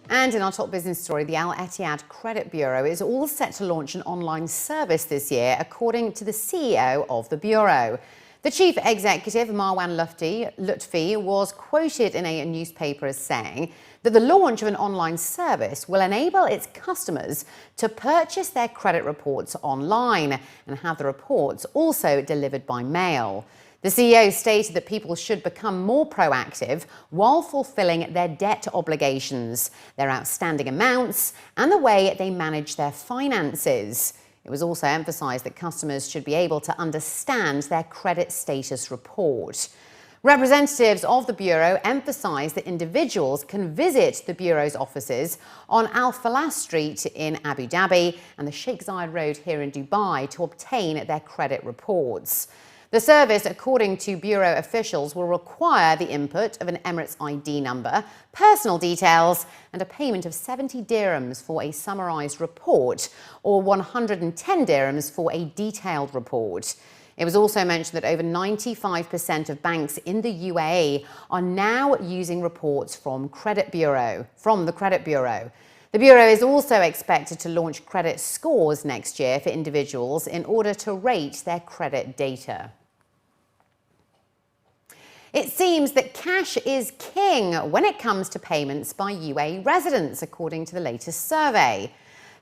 And in our top business story, the Etihad Credit Bureau is all set to launch an online service this year, according to the CEO of the Bureau. The chief executive, Marwan Lutfi, was quoted in a newspaper as saying that the launch of an online service will enable its customers to purchase their credit reports online and have the reports also delivered by mail. The CEO stated that people should become more proactive while fulfilling their debt obligations, their outstanding amounts, and the way they manage their finances. It was also emphasised that customers should be able to understand their credit status report. Representatives of the Bureau emphasised that individuals can visit the Bureau's offices on Al Falah Street in Abu Dhabi and the Sheikh Zayed Road here in Dubai to obtain their credit reports. The service, according to Bureau officials, will require the input of an Emirates ID number, personal details, and a payment of 70 dirhams for a summarised report or 110 dirhams for a detailed report. It was also mentioned that over 95% of banks in the UAE are now using reports from the Credit Bureau. The Bureau is also expected to launch credit scores next year for individuals in order to rate their credit data. It seems that cash is king when it comes to payments by UAE residents, according to the latest survey.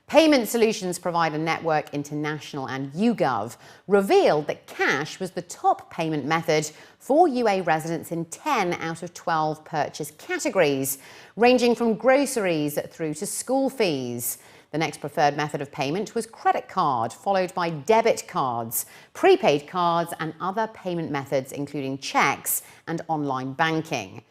Payment solutions provider Network International and YouGov revealed that cash was the top payment method for UAE residents in 10 out of 12 purchase categories, ranging from groceries through to school fees. The next preferred method of payment was credit card, followed by debit cards, prepaid cards, and other payment methods, including checks and online banking.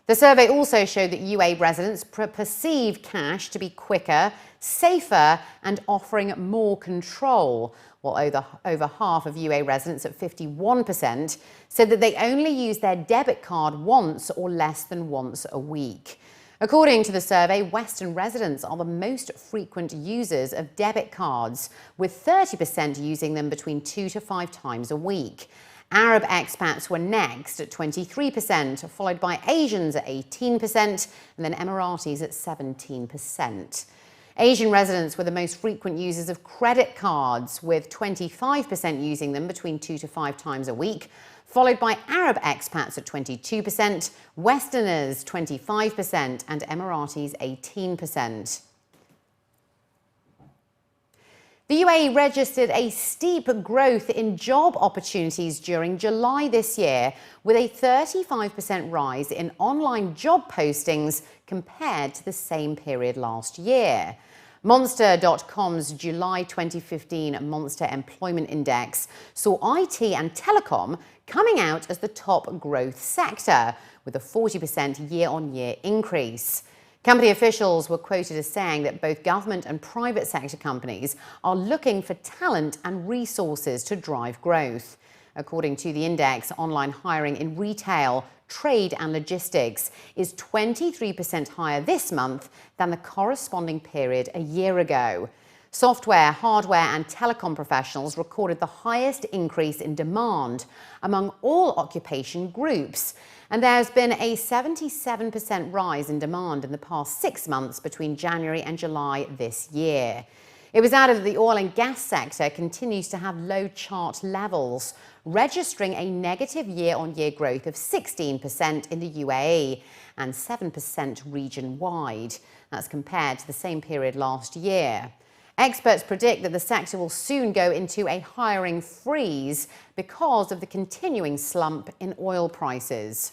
The survey also showed that UAE residents perceive cash to be quicker, safer, and offering more control, while over half of UAE residents at 51% said that they only use their debit card once or less than once a week. According to the survey, Western residents are the most frequent users of debit cards, with 30% using them between 2 to 5 times a week. Arab expats were next at 23%, followed by Asians at 18%, and then Emiratis at 17%. Asian residents were the most frequent users of credit cards, with 25% using them between 2 to 5 times a week, followed by Arab expats at 22%, Westerners 25%, and Emiratis 18%. The UAE registered a steep growth in job opportunities during July this year, with a 35% rise in online job postings compared to the same period last year. Monster.com's July 2015 Monster Employment Index saw IT and telecom coming out as the top growth sector, with a 40% year-on-year increase. Company officials were quoted as saying that both government and private sector companies are looking for talent and resources to drive growth. According to the index, online hiring in retail, trade and logistics is 23% higher this month than the corresponding period a year ago. Software, hardware and telecom professionals recorded the highest increase in demand among all occupation groups, and there's been a 77% rise in demand in the past 6 months between January and July this year. It was added that the oil and gas sector continues to have low chart levels, registering a negative year-on-year growth of 16% in the UAE and 7% region-wide. That's compared to the same period last year. Experts predict that the sector will soon go into a hiring freeze because of the continuing slump in oil prices.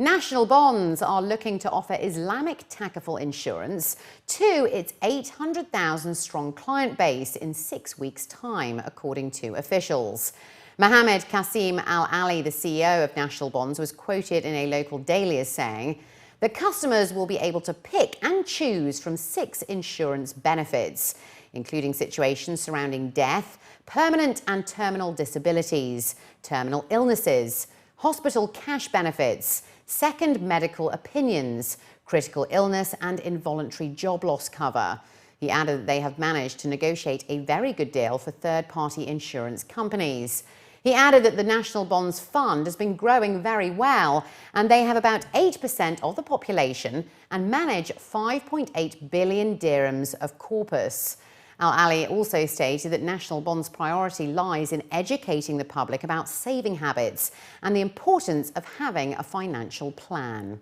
National Bonds are looking to offer Islamic Takaful insurance to its 800,000-strong client base in 6 weeks' time, according to officials. Mohammed Qasim Al-Ali, the CEO of National Bonds, was quoted in a local daily as saying that customers will be able to pick and choose from 6 insurance benefits, including situations surrounding death, permanent and terminal disabilities, terminal illnesses, hospital cash benefits, second medical opinions, critical illness and involuntary job loss cover. He added that they have managed to negotiate a very good deal for third-party insurance companies. He He added that the National Bonds Fund has been growing very well, and they have about 8% of the population and manage 5.8 billion dirhams of corpus. Al-Ali also stated that National Bonds' priority lies in educating the public about saving habits and the importance of having a financial plan.